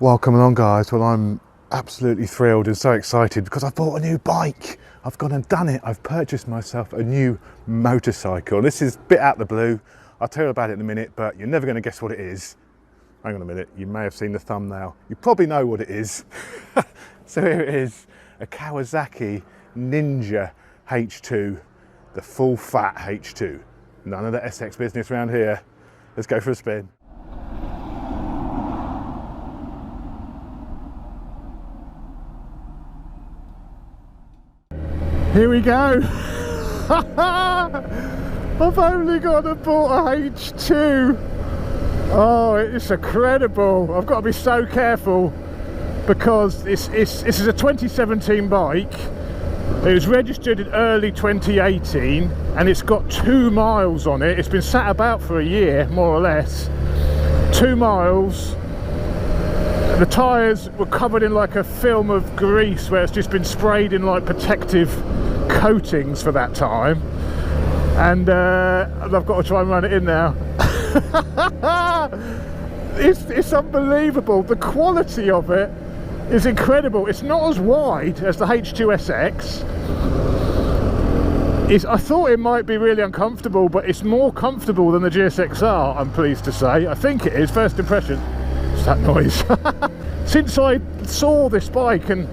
Welcome along, guys. Well, I'm absolutely thrilled and so excited because I've bought a new bike. I've gone and done it. I've purchased myself a new motorcycle. This is a bit out of the blue. I'll tell you about it in a minute, but you're never going to guess what it is. Hang on a minute. You may have seen the thumbnail. You probably know what it is. So here it is, a Kawasaki Ninja H2, the full fat H2. None of the SX business around here. Let's go for a spin. Here we go. I've only got a bought a H2. Oh, it's incredible. I've got to be so careful because this is a 2017 bike. It was registered in early 2018 and it's got 2 miles on it. It's been sat about for a year, more or less. 2 miles. The tyres were covered in like a film of grease where it's just been sprayed in like protective coatings for that time, and I've got to try and run it in now. It's unbelievable. The quality of it is incredible. It's not as wide as the H2SX. I thought it might be really uncomfortable, but it's more comfortable than the GSXR, I'm pleased to say. I think it is, first impression. What's that noise? Since I saw this bike and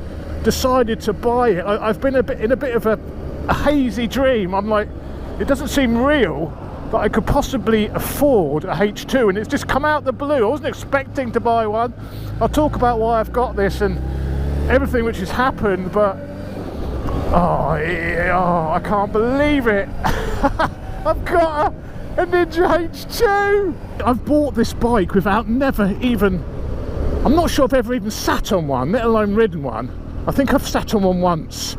decided to buy it, I've been in a bit of a hazy dream. I'm like, it doesn't seem real that I could possibly afford a H2, and it's just come out the blue. I wasn't expecting to buy one. I'll talk about why I've got this and everything which has happened, but I can't believe it. I've got a Ninja H2. I've bought this bike without I'm not sure if I've ever even sat on one, let alone ridden one. I think I've sat on one once.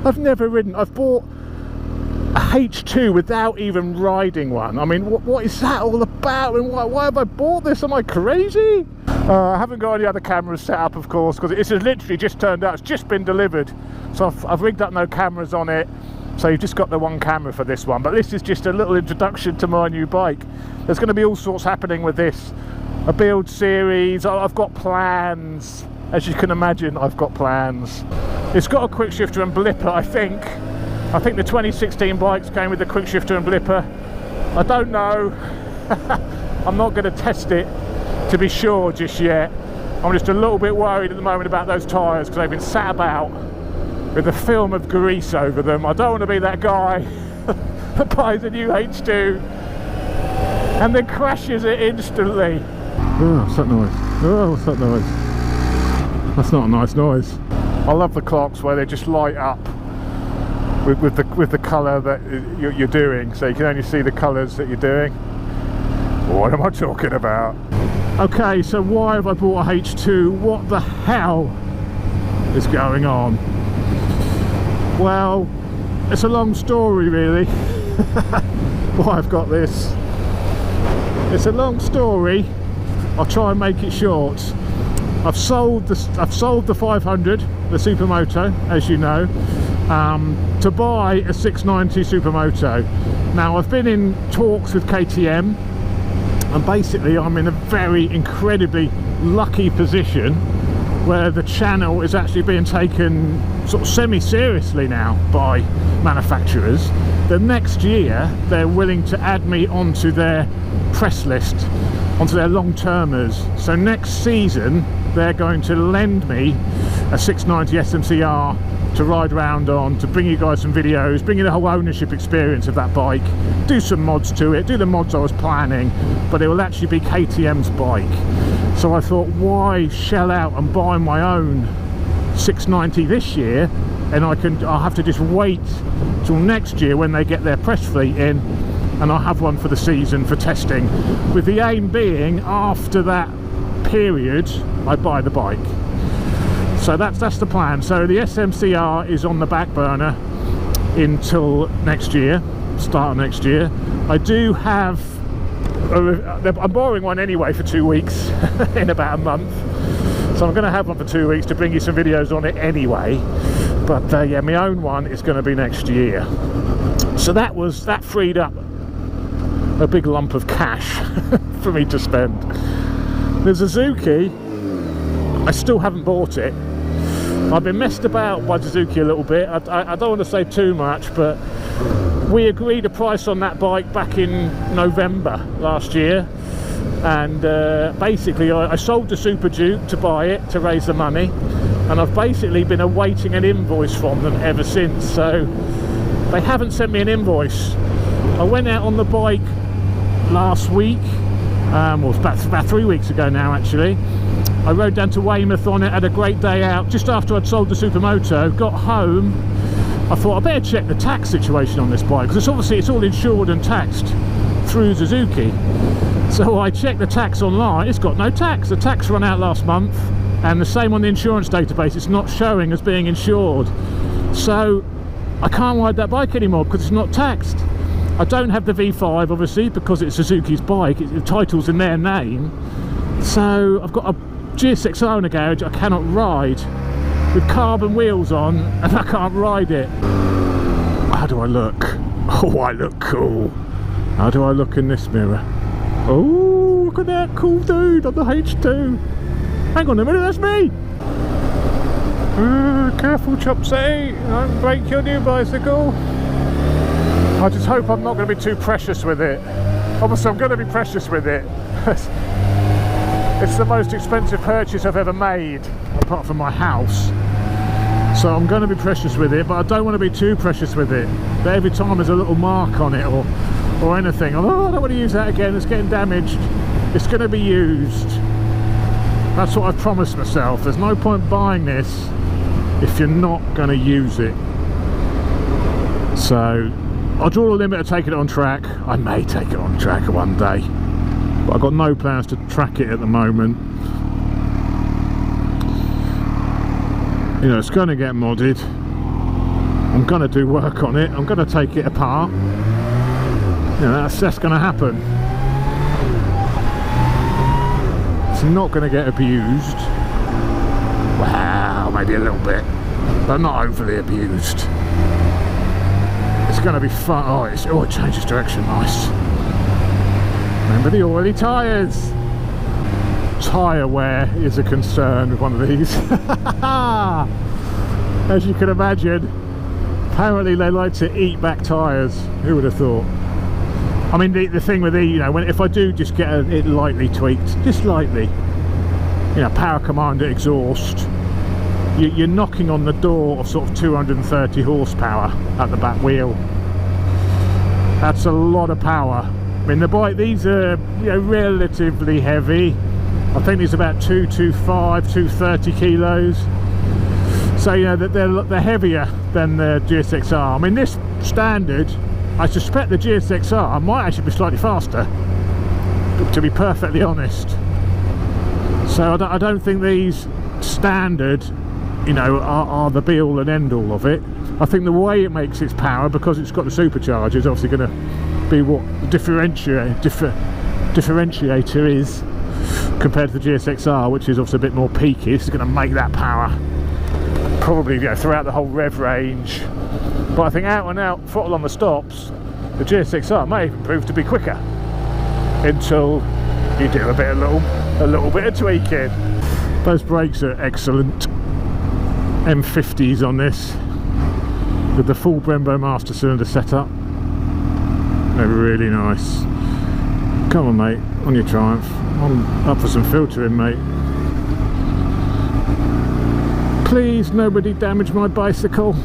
I've never ridden. I've bought a H2 without even riding one. I mean, what is that all about, and why have I bought this? Am I crazy? I haven't got any other cameras set up, of course, because this has literally just turned out. It's just been delivered, so I've rigged up no cameras on it. So you've just got the one camera for this one, but this is just a little introduction to my new bike. There's going to be all sorts happening with this. A build series. I've got plans. As you can imagine, I've got plans. It's got a quick shifter and blipper, I think. I think the 2016 bikes came with the quick shifter and blipper. I don't know. I'm not going to test it to be sure just yet. I'm just a little bit worried at the moment about those tyres because they've been sat about with a film of grease over them. I don't want to be that guy that buys a new H2 and then crashes it instantly. Oh, what's that noise? Oh, what's that noise? That's not a nice noise. I love the clocks where they just light up with the colour that you're doing, so you can only see the colours that you're doing. What am I talking about? Okay, so why have I bought a H2? What the hell is going on? Well, it's a long story really. Why I've got this. It's a long story. I'll try and make it short. I've sold the 500, the Supermoto, as you know, to buy a 690 Supermoto. Now I've been in talks with KTM, and basically I'm in a very incredibly lucky position where the channel is actually being taken sort of semi-seriously now by manufacturers. The next year they're willing to add me onto their press list, onto their long-termers. So next season they're going to lend me a 690 SMCR to ride around on, to bring you guys some videos, bring you the whole ownership experience of that bike, do some mods to it, do the mods I was planning, but it will actually be KTM's bike. So I thought, why shell out and buy my own 690 this year, and I'll have to just wait till next year when they get their press fleet in, and I'll have one for the season for testing, with the aim being after that period I buy the bike. So that's the plan. So the SMCR is on the back burner until next year, start of next year. I do have I'm borrowing one anyway for 2 weeks in about a month, so I'm going to have one for 2 weeks to bring you some videos on it anyway. But yeah, my own one is going to be next year. So that freed up a big lump of cash for me to spend. The Suzuki, I still haven't bought it. I've been messed about by Suzuki a little bit. I don't want to say too much, but we agreed a price on that bike back in November last year, and basically I sold the Super Duke to buy it to raise the money, and I've basically been awaiting an invoice from them ever since. So they haven't sent me an invoice. I went out on the bike last week, well, it's about 3 weeks ago now actually. I rode down to Weymouth on it, had a great day out just after I'd sold the Supermoto. Got home, I thought I better check the tax situation on this bike, because obviously it's all insured and taxed through Suzuki. So I checked the tax online, it's got no tax. The tax ran out last month, and the same on the insurance database, it's not showing as being insured. So I can't ride that bike anymore because it's not taxed. I don't have the V5 obviously because it's Suzuki's bike, the title's in their name. So I've got a GSX-R in a garage I cannot ride with carbon wheels on, and I can't ride it. How do I look? Oh, I look cool. How do I look in this mirror? Oh, look at that cool dude on the H2. Hang on a minute, that's me. Careful, Chopsy, don't break your new bicycle. I just hope I'm not going to be too precious with it. Obviously I'm going to be precious with it. It's the most expensive purchase I've ever made, apart from my house. So I'm going to be precious with it, but I don't want to be too precious with it. But every time there's a little mark on it or anything, oh, I don't want to use that again, it's getting damaged. It's going to be used. That's what I've promised myself. There's no point buying this if you're not going to use it. So I'll draw the limit of taking it on track. I may take it on track one day, but I've got no plans to track it at the moment. You know, it's going to get modded. I'm going to do work on it. I'm going to take it apart. You know, that's going to happen. It's not going to get abused. Wow, maybe a little bit, but not overly abused. It's going to be fun. Oh, it changes direction, nice. Remember the oily tyres. Tyre wear is a concern with one of these. As you can imagine, apparently they like to eat back tyres. Who would have thought? I mean, the thing with you know, if I do just get it lightly tweaked, just lightly, you know, power commander exhaust, you're knocking on the door of sort of 230 horsepower at the back wheel. That's a lot of power. I mean, the bike, these are, you know, relatively heavy. I think these are about 225, 230 kilos. So, you know, they're heavier than the GSX-R. I mean, this standard, I suspect the GSX-R might actually be slightly faster, to be perfectly honest. So I don't think these standard, you know, are the be all and end all of it. I think the way it makes its power, because it's got the supercharger, is obviously going to be what the differentiator is compared to the GSX-R, which is obviously a bit more peaky. This is going to make that power probably, you know, throughout the whole rev range. But I think out and out throttle on the stops, the GSX-R may even prove to be quicker until you do a little bit of tweaking. Those brakes are excellent. M50s on this with the full Brembo master cylinder setup. They're really nice. Come on, mate, on your Triumph. I'm up for some filtering, mate. Please, nobody damage my bicycle.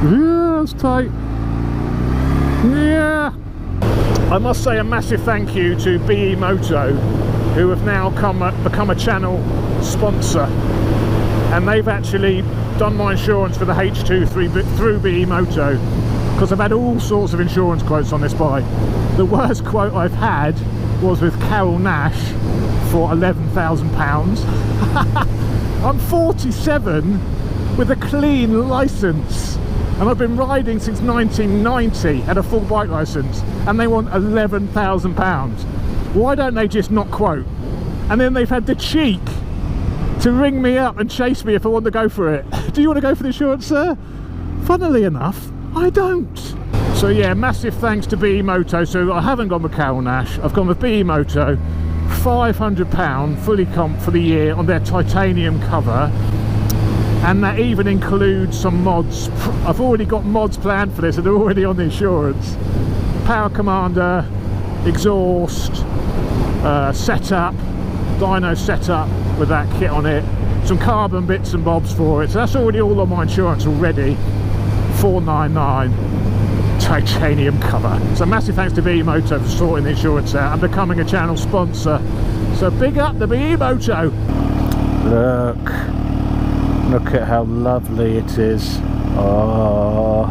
Yeah, that's tight. Yeah. I must say a massive thank you to BE Moto, who have now become a channel sponsor, and they've actually done my insurance for the H2 through BE Moto, because I've had all sorts of insurance quotes on this bike. The worst quote I've had was with Carol Nash for £11,000. I'm 47 with a clean licence, and I've been riding since 1990 at a full bike licence, and they want £11,000. Why don't they just not quote? And then they've had the cheek to ring me up and chase me if I want to go for it. Do you want to go for the insurance, sir? Funnily enough, I don't. So yeah, massive thanks to BE Moto. So I haven't gone with Cal Nash, I've gone with BE Moto. £500 fully comp for the year on their titanium cover, and that even includes some mods. I've already got mods planned for this and they're already on the insurance. Power commander, exhaust, setup, dyno setup with that kit on it, some carbon bits and bobs for it, so that's already all on my insurance already. $499 titanium cover. So massive thanks to BE Moto for sorting the insurance out and becoming a channel sponsor. So big up the BE Moto. Look at how lovely it is. Oh.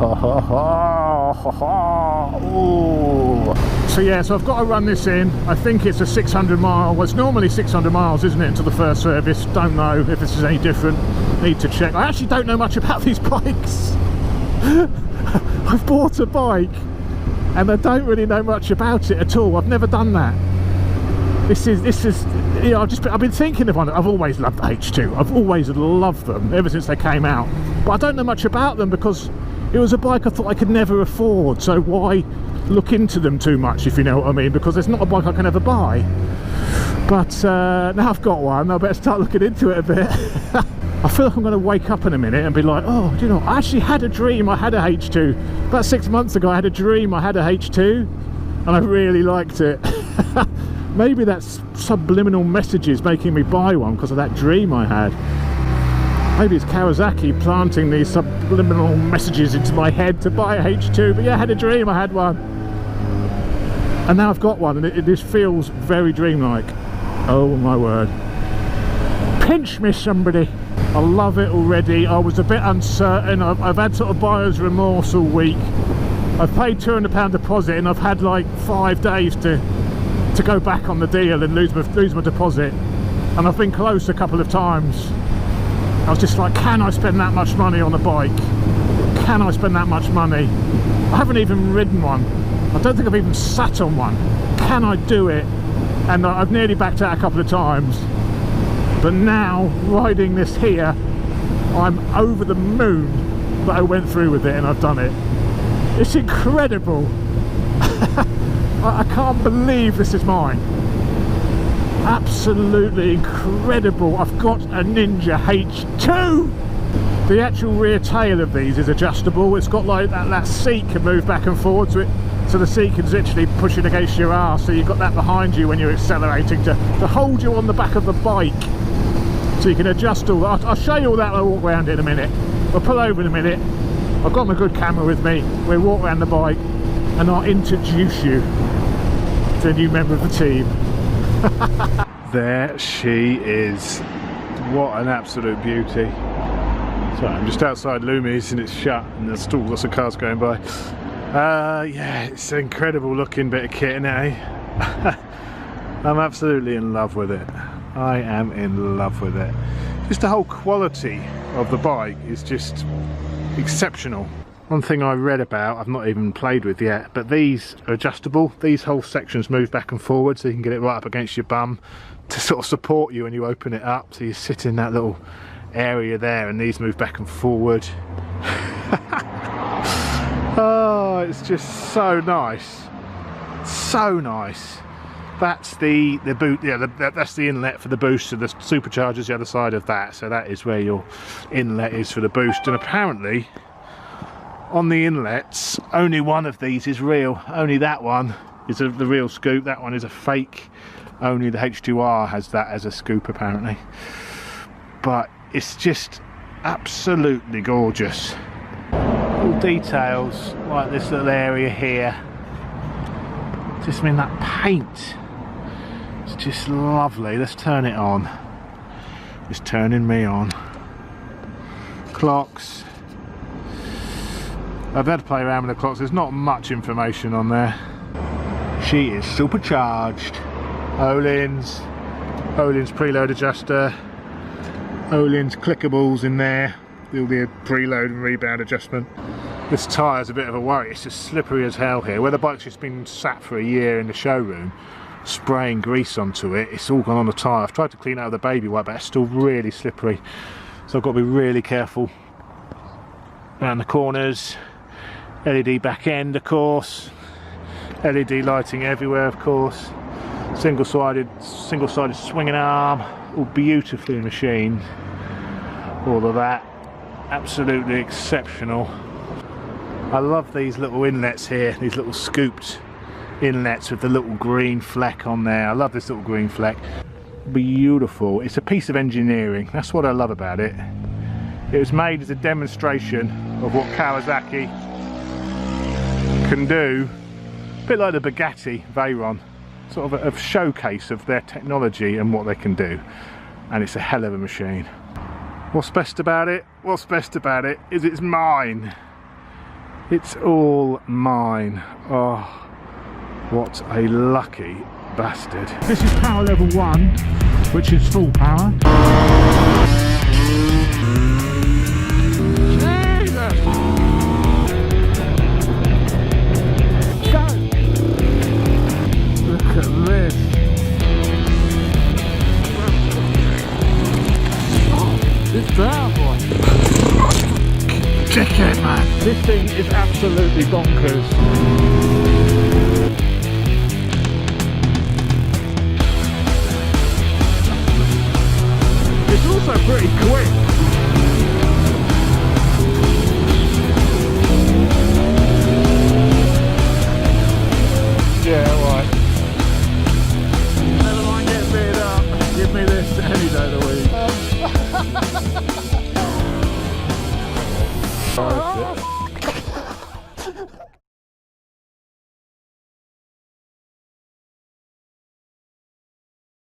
So yeah, so I've got to run this in. I think it's a 600 mile, well it's normally 600 miles isn't it, until the first service. Don't know if this is any different, need to check. I actually don't know much about these bikes. I've bought a bike and I don't really know much about it at all. I've never done that. This is you know, I've been thinking of one. I've always loved the H2. I've always loved them ever since they came out, but I don't know much about them because it was a bike I thought I could never afford, so why look into them too much, if you know what I mean, because it's not a bike I can ever buy. But now I've got one, I better start looking into it a bit. I feel like I'm going to wake up in a minute and be like, oh, do you know, I actually had a dream I had a H2. About 6 months ago I had a dream I had a H2 and I really liked it. Maybe that's subliminal messages making me buy one because of that dream I had. Maybe it's Kawasaki planting these subliminal messages into my head to buy a H2. But yeah, I had a dream I had one. And now I've got one and it just feels very dreamlike. Oh my word. Pinch me somebody. I love it already. I was a bit uncertain. I've had sort of buyer's remorse all week. I've paid £200 deposit and I've had like 5 days to go back on the deal and lose my deposit. And I've been close a couple of times. I was just like, can I spend that much money on a bike? Can I spend that much money? I haven't even ridden one. I don't think I've even sat on one. Can I do it? And I've nearly backed out a couple of times. But now, riding this here, I'm over the moon that I went through with it and I've done it. It's incredible. I can't believe this is mine. Absolutely incredible. I've got a Ninja H2. The actual rear tail of these is adjustable. It's got like that seat can move back and forward to it. So the seat can literally push it against your arse. So you've got that behind you when you're accelerating to hold you on the back of the bike. So you can adjust all that. I'll show you all that when I walk around in a minute. We'll pull over in a minute. I've got my good camera with me. We'll walk around the bike and I'll introduce you to a new member of the team. There she is. What an absolute beauty. So I'm just outside Lumi's and it's shut and there's still lots of cars going by. Yeah, it's an incredible looking bit of kit, eh? I'm absolutely in love with it. I am in love with it. Just the whole quality of the bike is just exceptional. One thing I read about, I've not even played with yet, but these are adjustable. These whole sections move back and forward so you can get it right up against your bum to sort of support you when you open it up. So you sit in that little area there and these move back and forward. Oh, it's just so nice. So nice. That's the boot, yeah, that's the inlet for the boost, and the supercharger's the other side of that, so that is where your inlet is for the boost. And apparently on the inlets only one of these is real. Only that one is the real scoop, that one is a fake. Only the H2R has that as a scoop apparently. But it's just absolutely gorgeous. All details like this little area here. Just, I mean, that paint, it's just lovely. Let's turn it on. It's turning me on. Clocks. I've had to play around with the clocks. There's not much information on there. She is supercharged. Öhlins preload adjuster. Öhlins clickables in there. There'll be a preload and rebound adjustment. This tyre's a bit of a worry. It's just slippery as hell here. Where the bike's just been sat for a year in the showroom, spraying grease onto it, it's all gone on the tyre. I've tried to clean it out with a baby wipe, but it's still really slippery. So I've got to be really careful around the corners. LED back end, of course. LED lighting everywhere, of course. Single-sided swinging arm, all beautifully machined. All of that, absolutely exceptional. I love these little inlets here, these little scooped inlets with the little green fleck on there. I love this little green fleck. Beautiful. It's a piece of engineering. That's what I love about it. It was made as a demonstration of what Kawasaki can do. A bit like the Bugatti Veyron. Sort of a showcase of their technology and what they can do. And it's a hell of a machine. What's best about it? What's best about it is it's mine. It's all mine. Oh, what a lucky bastard. This is power level 1, which is full power. Jesus. Go! Look at this. Oh, it's there, boy. Dickhead, man. This thing is absolutely bonkers. It's also pretty quick.